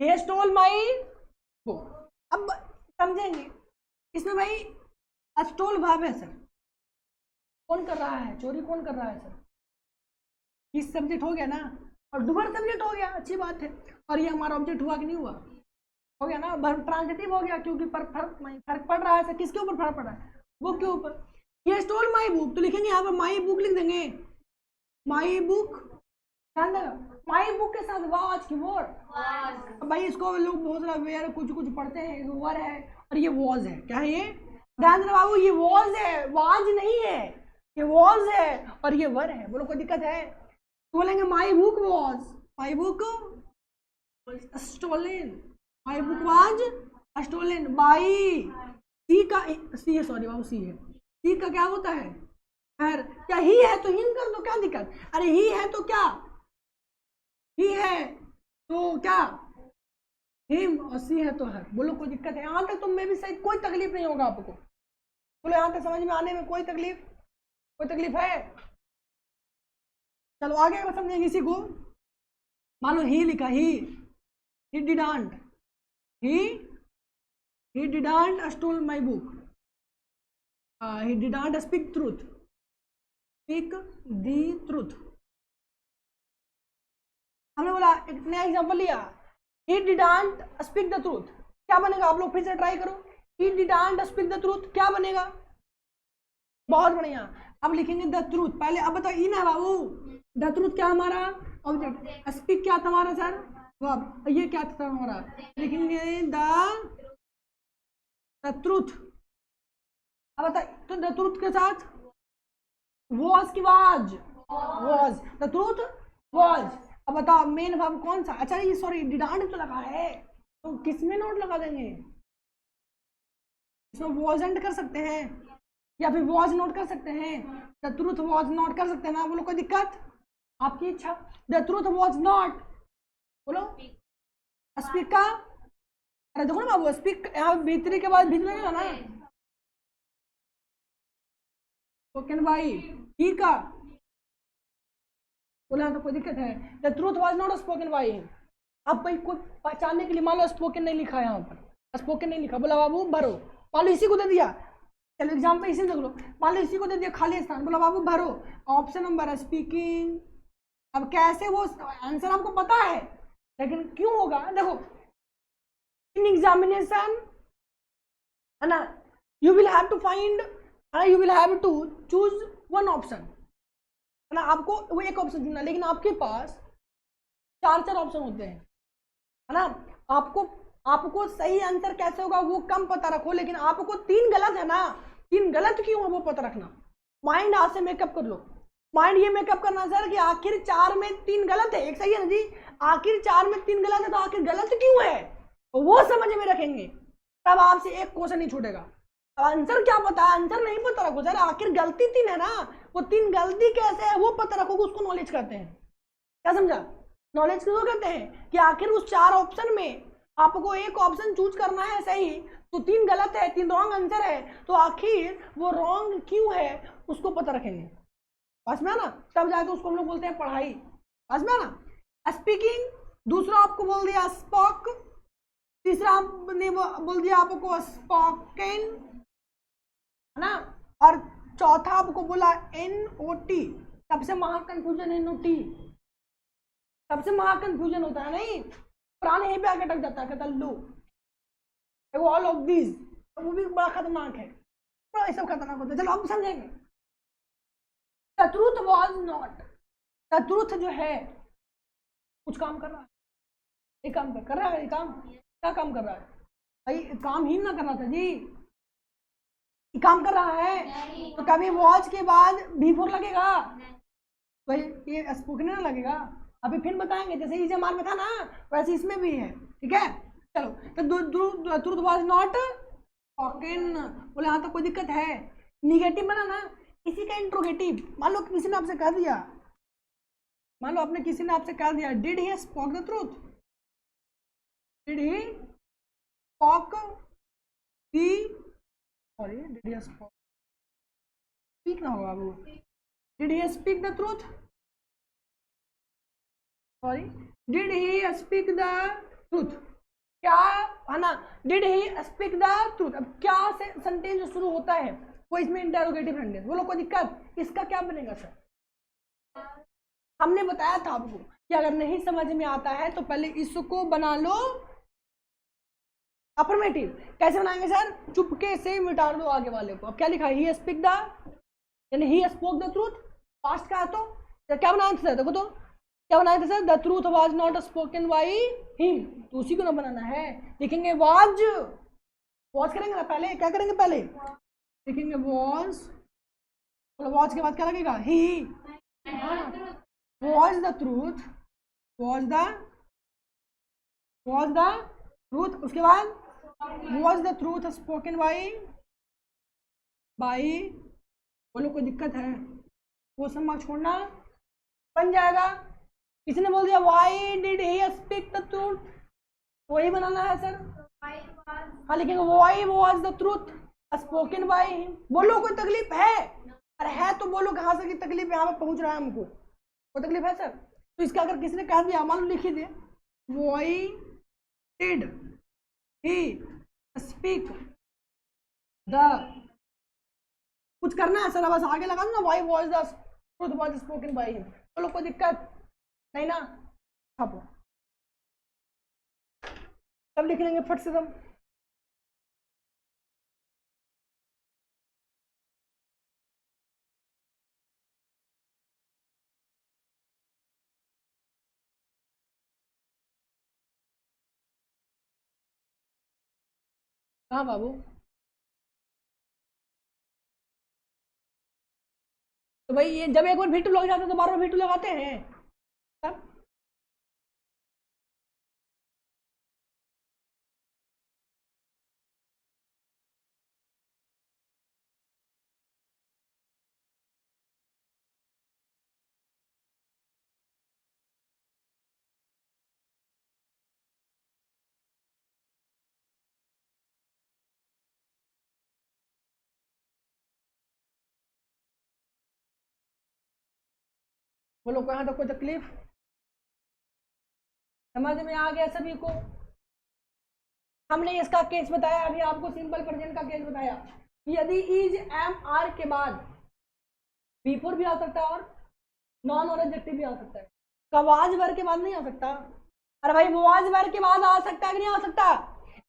he stole my book। अब समझेंगे इसमें भाई, स्टोल भाव है सर, कौन कर रहा है चोरी, कौन कर रहा है सर? किस सब्जेक्ट हो गया ना, और डुअर सब्जेक्ट हो गया, अच्छी बात है। और ये हमारा ऑब्जेक्ट हुआ कि नहीं हुआ? हो गया ना, वर्ब ट्रांजिटिव हो गया, क्योंकि फर्क पड़ रहा है सर, किसके ऊपर फर्क पड़ रहा है? बुक के ऊपर। ये स्टोल माई बुक, तो लिखेंगे यहाँ पर माई बुक लिख देंगे, माई बुक, ध्यान देना माई बुक के साथ वाज की वर्ड। भाई इसको लोग बहुत सारा वेयर कुछ कुछ पढ़ते हैं, वर है और ये वॉज है, क्या है ये? ध्यान देना बाबू, ये वॉज है, वाज नहीं है, ये वॉज है और ये वर है। बोलो कोई दिक्कत है? तो बोलेंगे my book was, my book stolen, my book was stolen by, सी का, सी है सॉरी बाबू, सी है, सी का क्या होता है? खैर, क्या ही है तो हिम कर दो, क्या दिक्कत? अरे ही है तो क्या, ही है तो क्या, हिम, और सी है तो हर। बोलो कोई दिक्कत है? यहाँ तक तुम में भी सही, कोई तकलीफ नहीं होगा आपको। बोलो यहाँ तक समझ में आने में कोई तकलीफ, कोई तकलीफ है? चलो आगे समझेंगे इसी को। मान लो ही लिखा, he didn't, he didn't stole my book, he didn't speak truth, speak the truth। हमने बोला एक नया एग्जांपल लिया, he didn't speak the truth, क्या बनेगा? आप लोग फिर से ट्राई करो, he didn't speak the truth क्या बनेगा? बहुत बढ़िया। अब लिखेंगे द ट्रूथ, पहले अब बताओ इन है बाबू, द ट्रूथ क्या हमारा ऑब्जेक्ट, स्पीक क्या था हमारा सर वर्ब, ये क्या था हमारा? लिखेंगे द ट्रूथ। अब बता, तो द ट्रूथ के साथ वॉज की was, was, the truth was. अब बताओ मेन वर्ब कौन सा? अच्छा ये सॉरी डिडांट तो लगा है, तो किस में नोट लगा देंगे? इसमें वॉजेंट कर सकते हैं या फिर वॉज नोट कर सकते हैं, द ट्रूथ वॉज नॉट कर सकते हैं ना। बोलो कोई दिक्कत? आपकी इच्छा। द ट्रूथ वॉज नॉट, बोलो स्पीक का, अरे देखो ना बाबू स्पीक यहाँ भीतरी के बाद भीतर लगेगा ना, स्पोकन भाई, ही का बोला तो कोई दिक्कत है? The truth was not spoken by him. अब भाई कोई पहचानने के लिए मान लो स्पोकन नहीं लिखा है यहाँ पर, स्पोकन नहीं लिखा, बोला बाबू भरो, मान लो इसी को दे दिया, चलो एग्जाम पे इसी में देख लो, मान लो इसी को दे दिया खाली स्थान, बोला बाबू भरो, ऑप्शन नंबर है स्पीकिंग। अब कैसे वो आंसर आपको पता है, लेकिन क्यों होगा देखो, इन एग्जामिनेशन है ना, you will have to find, you will have to choose one option, है ना, आपको वो एक ऑप्शन चुनना, लेकिन आपके पास 4 ऑप्शन होते हैं, है ना। आपको सही आंसर कैसे होगा वो कम पता रखो, लेकिन आपको 3 गलत है ना, 3 गलत क्यों है वो पता रखना। माइंड आज से मेकअप कर लो, माइंड ये मेकअप करना सर कि आखिर 4 में 3 गलत है, एक सही है ना जी, आखिर 4 में 3 गलत है, तो आखिर गलत क्यों है तो वो समझ में रखेंगे, तब आपसे एक क्वेश्चन नहीं छूटेगा। अब आंसर क्या पता है, आंसर नहीं पता रखो सर, आखिर गलती 3 है ना, वो 3 गलती कैसे है वो पता रखोगे, उसको नॉलेज कहते हैं। क्या समझा, नॉलेज किसको कहते हैं कि आखिर उस 4 ऑप्शन में आपको एक ऑप्शन चूज करना है सही, तो 3 गलत है, 3 रॉन्ग आंसर है, तो आखिर वो रॉन्ग क्यों है उसको पता रखेंगे। पास में आना, तब जाके उसको हम लोग बोलते हैं पढ़ाई। पास में आना, स्पीकिंग, दूसरा आपको बोल दिया स्पॉक, तीसरा हमने बोल दिया आपको स्पोकन, है ना, और चौथा आपको बोला NOT। सबसे महा कंफ्यूजन NOT, सबसे महा कंफ्यूजन होता है, नहीं प्राण यहीं पे आके अटक जाता है, कहता लो ऑल ऑफ दिस, वो भी बड़ा खतरनाक है, बड़ा सब खतरनाक होता है। चलो हम समझेंगे। The truth was not, the truth जो है कुछ काम कर रहा है, एक काम कर रहा है, ये काम क्या काम कर रहा है भाई, काम ही ना कर रहा था जी, काम कर रहा है, तो कभी वॉच के बाद B4 लगेगा भाई, ये स्पोकन ना लगेगा, अभी फिर बताएंगे, जैसे इसे मार में था ना वैसे इसमें भी है, ठीक है। चलो तो ट्रूथ वॉज नॉट स्पोकन, बोले हाँ तो कोई दिक्कत है, निगेटिव बना ना, इसी का इंट्रोगेटिव, मान लो किसी ने आपसे कह दिया, मान लो आपने किसी ने आपसे कह दिया did he spoke the truth, did he spoke the, sorry did he spoke, speak ना होगा वो, did he speak the truth, sorry did he speak the truth, क्या है ना, did he speak the truth. अब क्या से सेंटेंस शुरू होता है वो इसमें इंटरोगेटिव सेंटेंस, बोलो कोई दिक्कत, इसका क्या बनेगा सर, हमने बताया था आपको कि अगर नहीं समझ में आता है तो पहले इसको बना लो अफर्मेटिव। कैसे बनाएंगे सर, चुपके से मिटा दो आगे वाले को। अब क्या लिखा है, ही स्पीक द, यानी he spoke the truth, past का है तो क्या बनाया था, देखो तो क्या बनाया था sir, the truth was not spoken by him, तो उसी को ना बनाना है, लिखेंगे वाज, वॉज करेंगे ना पहले, क्या करेंगे पहले लिखेंगे वॉज, वॉज के बाद क्या लगेगा he, was the truth, was the truth, उसके बाद was the truth spoken by, बोलो कोई दिक्कत है, वो सब मार्क छोड़ना, बन जाएगा। किसी ने बोल दिया Y did he speak the truth, वही बनाना है सर, हाँ लिखेंगे Y was the truth spoken by him. बोलो कोई तकलीफ है, अरे है तो बोलो कहाँ से की तकलीफ यहाँ पे पहुंच रहा है हमको, कोई तकलीफ है सर, तो इसका अगर किसी ने कह दिया मान लो लिखी दे why did he speak the, कुछ करना है सर, बस आगे लगा दो ना why was the truth was spoken by him, बोलो कोई दिक्कत नहीं ना, छापो, सब लिख लेंगे फट से सब। हाँ बाबू, तो भाई ये जब एक बार V2 लग जाता है तो बार बार V2 लगाते हैं तब, बोलो कहाँ तक कोई तकलीफ? समझ में आ गया सभी को? हमने इसका केस बताया अभी आपको, सिंपल प्रेजेंट का केस बताया। यदि इज एम आर के बाद बिफोर भी आ सकता है और नॉन और एडजेक्टिव भी आ सकता है। वाज वर्ब के बाद नहीं आ सकता? अरे भाई वाज वर्ब के बाद आ सकता है कि नहीं आ सकता?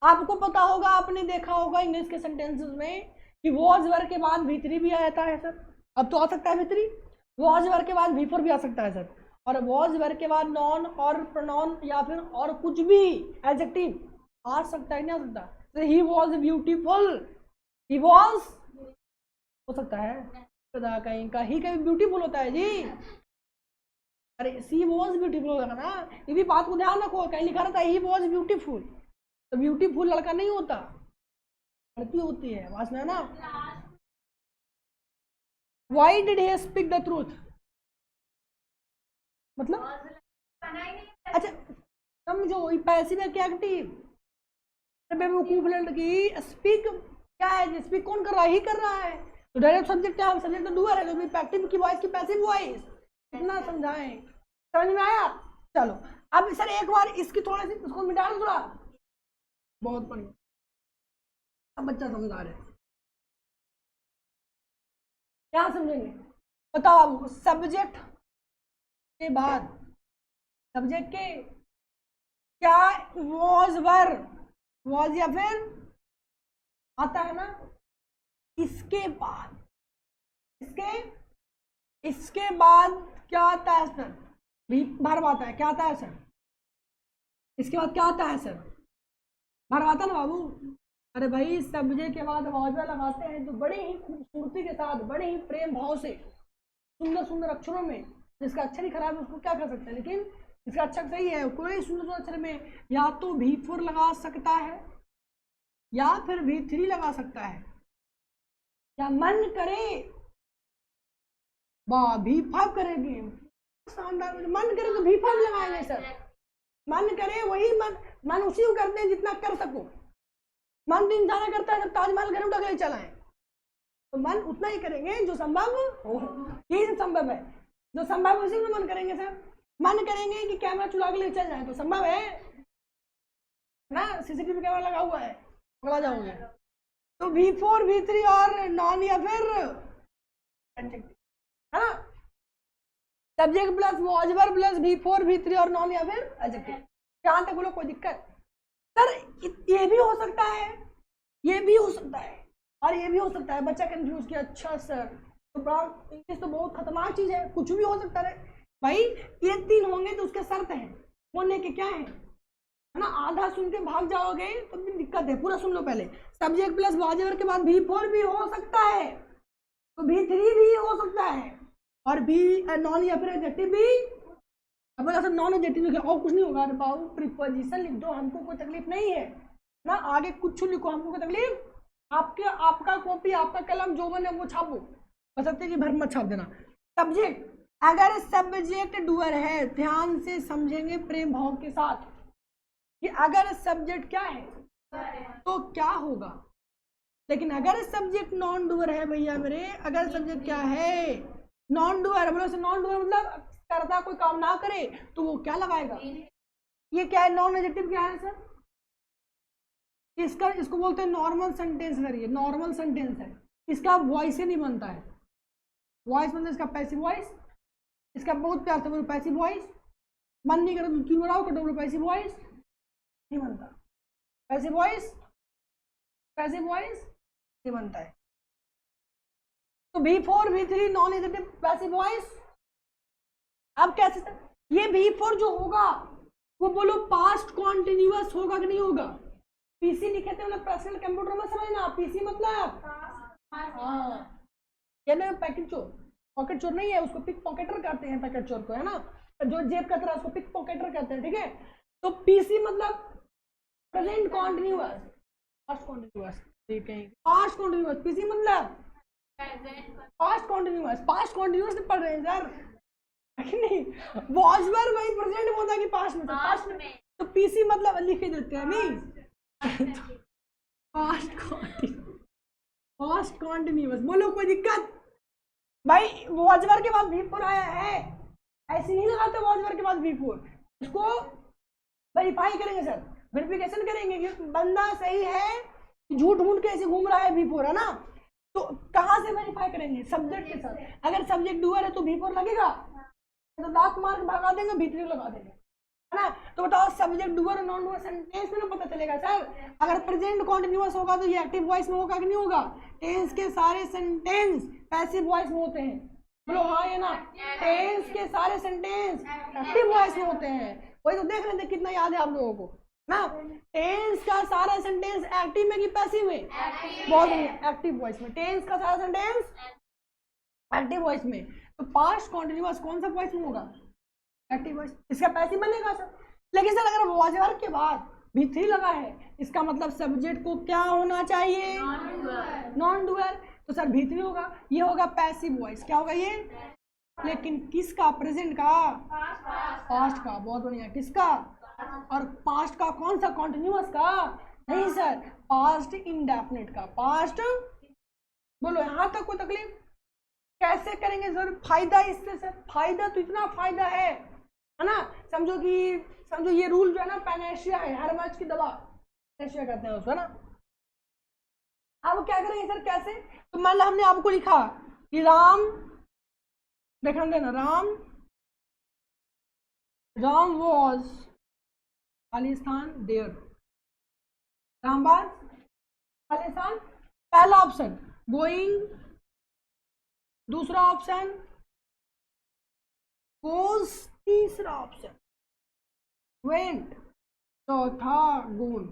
आपको पता होगा, आपने देखा होगा इंग्लिश के सेंटेंसेस में कि वाज वर्ब के बाद V3 भी आ जाता है सर। अब तो आ सकता है V3, वाज वर्ब के बाद V4 भी आ सकता है सर, और वाज वर्ब के बाद नॉन और प्रोनाउन या फिर और कुछ भी एडजेक्टिव आ सकता है नहीं आ सकता? He was beautiful, he was हो सकता है खुदा कहीं का, ही कहीं ब्यूटीफुल होता है जी? अरे सी वॉज ब्यूटीफुल होगा ना, ये भी बात को ध्यान रखो, कहीं लिखा रहता है ही वॉज ब्यूटीफुल, तो ब्यूटीफुल लड़का नहीं होता, लड़की होती है, आवाज में है ना। Y did he speak the truth, मतलब अच्छा समझो, पैसिव है क्या एक्टिव? बेवकूफ लड़की, स्पीक क्या है? स्पीक कौन कर रहा है? ही कर रहा है, तो डायरेक्ट सब्जेक्ट है, सब्जेक्ट तो डूअर है, तो एक्टिव की वॉइस की पैसिव वॉइस, कितना समझाएं? समझ में आया? चलो अब सर एक बार इसकी थोड़ी सी उसको मिटा दो थोड़ा, बहुत बढ़िया, अब बच्चा समझा रहे, क्या समझेंगे बताओ? सब्जेक्ट के बाद, सब्जेक्ट के क्या वॉज वर, वॉज या फिर आता है ना, इसके बाद, इसके बाद क्या आता है सर? भर्व आता है, क्या आता है सर? इसके बाद क्या आता है सर? भर्व आता है ना बाबू? अरे भाई सब्जेक्ट के बाद वाजा लगाते हैं तो बड़े ही खूबसूरती के साथ, बड़े ही प्रेम भाव से, सुंदर सुंदर अक्षरों में, जिसका अक्षर ही खराब है उसको क्या कर सकते हैं, लेकिन इसका अक्षर सही है, कोई सुंदर अक्षर में या तो V4 लगा सकता है या फिर V3 लगा सकता है, या मन करे V5 करेंगे, शानदार, मन करे तो V5 लगाएंगे सर, मन करे वही मन उसी को करते हैं जितना कर सको, मन तो इंसान करता है, ताजमहल घर उठा के चलाएं, तो मन उतना ही करेंगे जो संभव हो, यही संभव है, जो संभव उसी में मन करेंगे सर। मन करेंगे कि कैमरा चुरा के ले चल जाए तो संभव है ना, CCTV कैमरा लगा हुआ है, पकड़ा जाओगे, तो V4 V3 और नॉन या फिर है ना, subject plus was verb plus V4 V3 और नॉन या फिर एडजेक्टिव, यहाँ तक बोलो कोई दिक्कत? सर ये भी हो सकता है, ये भी हो सकता है और ये भी हो सकता है, बच्चा कंफ्यूज किया, अच्छा सर तो बड़ा इंग्लिश तो बहुत खतरनाक चीज है, कुछ भी हो सकता है भाई, ये 3 होंगे तो उसके शर्त है होने के, क्या है ना, आधा सुन के भाग जाओगे तो भी दिक्कत है, पूरा सुन लो पहले। सब्जेक्ट प्लस वॉज वर्ब के बाद V4 भी हो सकता है, तो V3 भी हो सकता है, और नॉन या फिर एडजेक्टिव भी, अब बोला सर नॉन एडजेक्टिव क्या और कुछ नहीं होगा? बाबू प्रीपोजिशन लिख दो, हमको कोई तकलीफ नहीं है ना, आगे कुछ लिखो, हमको कोई तकलीफ, आपका कॉपी आपका कलम जो बने वो छापो, बसते कि भर मत छाप देना। सब्जेक्ट, अगर सब्जेक्ट डूअर है, ध्यान से समझेंगे प्रेम भाव के साथ कि अगर सब्जेक्ट क्या है तो क्या होगा, लेकिन अगर सब्जेक्ट नॉन डूअर है भैया मेरे, अगर सब्जेक्ट क्या है नॉन डूअर, बोलो से नॉन डूअर मतलब करता कोई काम ना करे तो वो क्या लगाएगा? ये क्या है? नॉन एडजेक्टिव क्या है सर? इसको बोलते हैं नॉर्मल सेंटेंस सर, ये नॉर्मल सेंटेंस है, इसका वॉइस ही नहीं बनता है, वॉइस मतलब इसका पैसिव वॉइस, इसका बहुत प्यार से बोलो पैसिव वॉइस, मन नहीं करे तो क्यों बनाओ कटो बोलो पैसिव वॉइस, नहीं बनता पैसिव वॉइस, पैसिव वॉइस नहीं बनता है, तो V4 V3 non adjective passive voice. अब कैसे सर ये V4 जो होगा वो बोलो पास्ट कॉन्टिन्यूअस होगा कि नहीं होगा? PC लिखे थे मतलब पर्सनल कंप्यूटर में, समझना PC मतलब हाँ, ये ना पैकेट चोर, पॉकेट चोर नहीं है, उसको पिक पॉकेटर कहते हैं, पैकेट चोर को, है ना, जो जेब का तरह उसको पिक पॉकेटर कहते हैं, ठीक है। तो PC मतलब प्रेजेंट कॉन्टिन्यूअस, पास्ट कॉन्टिन्यूअस, ठीक है, पास्ट कॉन्टिन्यूअस, PC मतलब पास्ट कॉन्टिन्यूअस, पास्ट कॉन्टिन्यूअस पढ़ रहे हैं सर नहीं, वॉज वर्ब वही प्रेजेंट होता है कि पास्ट में, पास्ट में, तो PC मतलब लिख के देते हैं नहीं पास्ट कॉन्टिन्यूअस, बोलो कोई दिक्कत? भाई वॉज वर्ब के बाद V4 आया है ऐसे नहीं लगाते वॉच वर्क के बाद V4, इसको वेरीफाई करेंगे सर, वेरिफिकेशन करेंगे कि बंदा सही है, झूठ मूठ के ऐसे घूम रहा है V4, है ना। तो कहाँ से वेरीफाई करेंगे? सब्जेक्ट के साथ। अगर सब्जेक्ट डूअर है तो V4 लगेगा, तो लाख मार्क भगा देंगे, V3 लगा देंगे, है ना। तो बताओ सब्जेक्ट डूअर और नॉन डूअर सेंटेंस में ना पता चलेगा सर। अगर प्रेजेंट कॉन्टिन्यूअस होगा तो ये एक्टिव वॉइस में होगा कि नहीं होगा? टेंस के सारे सेंटेंस पैसिव वॉइस में होते हैं, बोलो हाँ या ना। टेंस के सारे सेंटेंस एक्टिव वॉइस में होते हैं, वही तो देख रहे थे कितना याद है आप लोगों को ना। टेंस का सारा सेंटेंस एक्टिव में कि पैसिव में? बहुत एक्टिव वॉइस में। टेंस का सारा सेंटेंस एक्टिव वॉइस में। तो पास्ट कॉन्टिन्यूअस कौन सा वॉइस में होगा? एक्टिव वॉइस, इसका पैसिव बनेगा सर। लेकिन सर अगर वॉइस वर्ब के बाद V3 लगा है, इसका मतलब सब्जेक्ट को क्या होना चाहिए? Non doer. तो सर V3 होगा, ये होगा पैसिव वॉइस। क्या होगा ये? लेकिन किसका? प्रेजेंट का? पास्ट का। बहुत बढ़िया, किसका? और पास्ट का कौन सा? कॉन्टिन्यूअस का? नहीं सर, पास्ट इंडेफिनिट का। पास्ट, बोलो यहाँ तक कोई तकलीफ? कैसे करेंगे सर? फायदा इससे सर, फायदा तो इतना फायदा है ना। समझो ये रूल जो है ना, पैनेशिया है, हर्मज की दवा, पैनेशिया कहते हैं उसको, है ना। अब क्या करेंगे सर? कैसे? तो मान लो हमने आपको लिखा कि राम, देखना देना, Ram was Khalistan there, Ram was Khalistan, पहला ऑप्शन गोइंग, दूसरा ऑप्शन गोज, तीसरा ऑप्शन वेंट, चौथा गोन।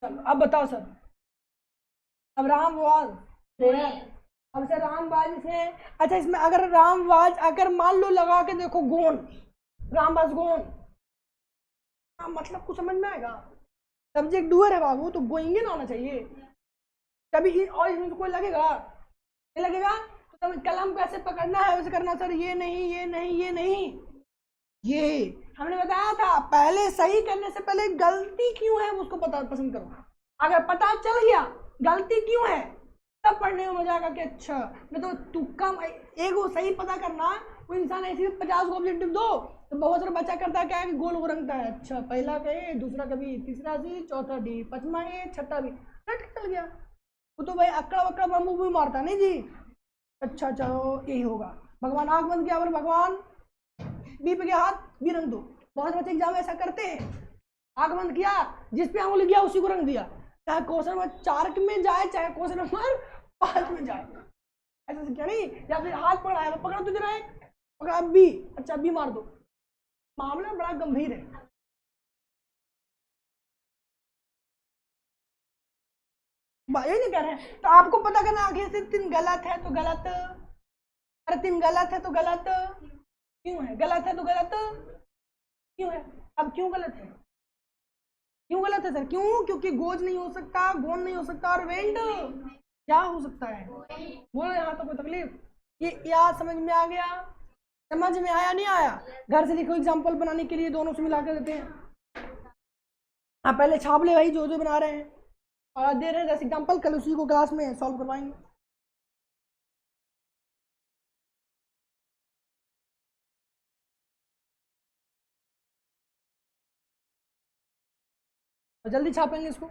चलो अब बताओ सर, अब राम वाज देयर, अब सर राम वाज इसमें, अच्छा इसमें अगर राम वाज अगर मान लो लगा के देखो गोन, राम वाज गोन, मतलब कुछ समझ में आएगा? सब्जेक्ट डूअर है बाबू, तो गोइंग ना होना चाहिए कभी, और इसमें तो कोई लगेगा नहीं लगेगा। तो कलम कैसे पकड़ना है वैसे करना सर, ये नहीं ये नहीं ये नहीं, ये हमने बताया था। पहले सही करने से पहले गलती क्यों है उसको पता पसंद करो। अगर पता चल गया गलती क्यों है, तब पढ़ने में मजा आएगा कि अच्छा। नहीं तो तुक्का एक वो सही पता करना, वो इंसान ऐसे 50 को ऑब्जेक्टिव दो तो बहुत सारा बच्चा करता है क्या है कि गोल वो रंगता है, अच्छा पहला का ए, दूसरा का बी, तीसरा सी, चौथा डी, पांचवा ए, छठा बी, रट चल गया। वो तो भाई अकड़ा वकड़ा बम्बू भी मारता नहीं जी। अच्छा चलो यही होगा। भगवान आंख बंद किया, भगवान बी पे गया हाथ, बी रंग दो। बहुत बच्चे एग्जाम ऐसा करते हैं, आंख बंद किया, जिस पे आंगुली गया उसी को रंग दिया, चाहे क्वेश्चन नंबर 4 में जाए चाहे क्वेश्चन नंबर 5 में जाए, ऐसा क्या नहीं। या फिर हाथ पकड़ा है, पकड़ा तो जरा एक, पकड़ा बी, अच्छा बी मार दो। मामला बड़ा गंभीर है। यही नहीं कह रहे हैं, तो आपको पता करना आगे से 3 गलत है तो गलत, अरे 3 गलत है तो गलत क्यों है, गलत है तो गलत क्यों है। अब क्यों गलत है? क्यों गलत है सर? क्यों? क्योंकि गोज नहीं हो सकता, गोन नहीं हो सकता, और वेंट क्या हो सकता है? बोलो यहाँ तो कोई तकलीफ? ये या समझ में आ गया? समझ में आया नहीं आया? घर से लिखो, एग्जाम्पल बनाने के लिए दोनों से मिला कर देते हैं। आप पहले छाप ले भाई जो जो बना रहे हैं, और आज दे रहे हैं 10 एग्जाम्पल, कल उसी को क्लास में सॉल्व करवाएंगे। और जल्दी छापेंगे इसको।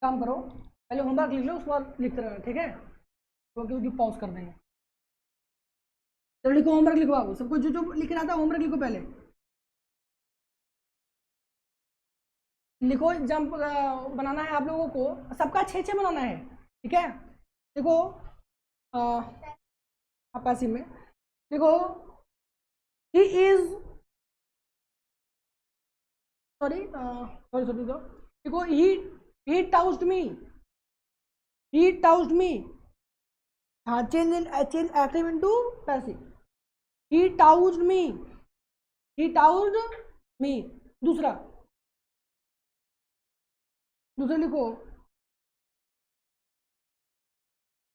काम करो, पहले होमवर्क लिख लो, उसके बाद लिखते रहना, ठीक है? क्योंकि पॉज कर देंगे। चलो लिखो, होमवर्क लिखो बाबू, सबको जो जो लिख रहा था होमवर्क लिखो पहले। लिखो, जंप बनाना है आप लोगों को, सबका 6-6 बनाना है, ठीक है? देखो पैसिव में देखो, he is, sorry sorry sorry, देखो ही टाउस्ड मी, ही टाउस्ड मी, हाँ चेंज एक्टिव इनटू पैसिव। ही टाउस्ड मी, ही टाउस्ड मी। दूसरा दूसरा लिखो,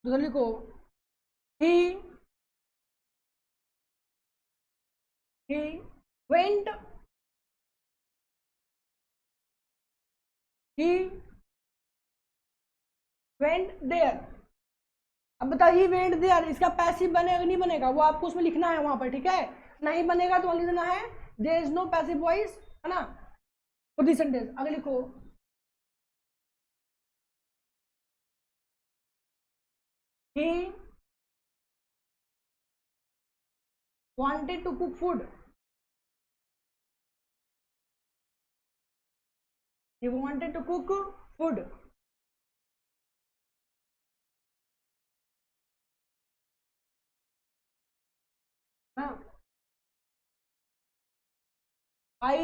दूसरा लिखो, ही he went, he went there। अब बता ही वेंट देयर, इसका पैसिव बनेगा नहीं बनेगा वो आपको उसमें लिखना है वहां पर, ठीक है। नहीं बनेगा तो लिखना है there is no passive voice, है ना, फॉर दिस सेंटेंस। आगे लिखो he wanted to cook food, he wanted to cook food। हाँ, I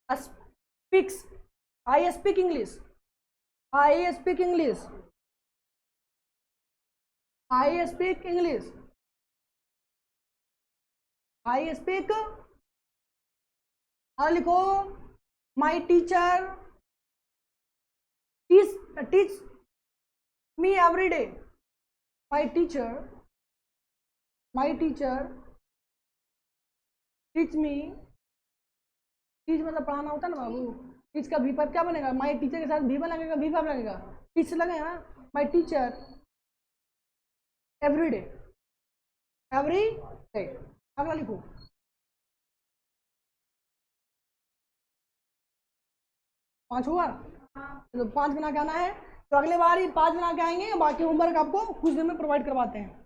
speaks, I speak English, I speak English, I speak English, I speak। और लिखो my teacher teach me every day, my teacher teach me, teach मतलब पढ़ाना होता है ना बाबू। टीच का भी क्या बनेगा, माई टीचर के साथ भी लगेगा, भी फाइव लगेगा, टीच लगेगा ना। My teacher every day, every day. अगला लिखो पांच हुआ, तो 5 बना के आना है। तो अगले बार ही 5 बना के आएंगे, बाकी होमवर्क आपको कुछ दिन में प्रोवाइड करवाते हैं।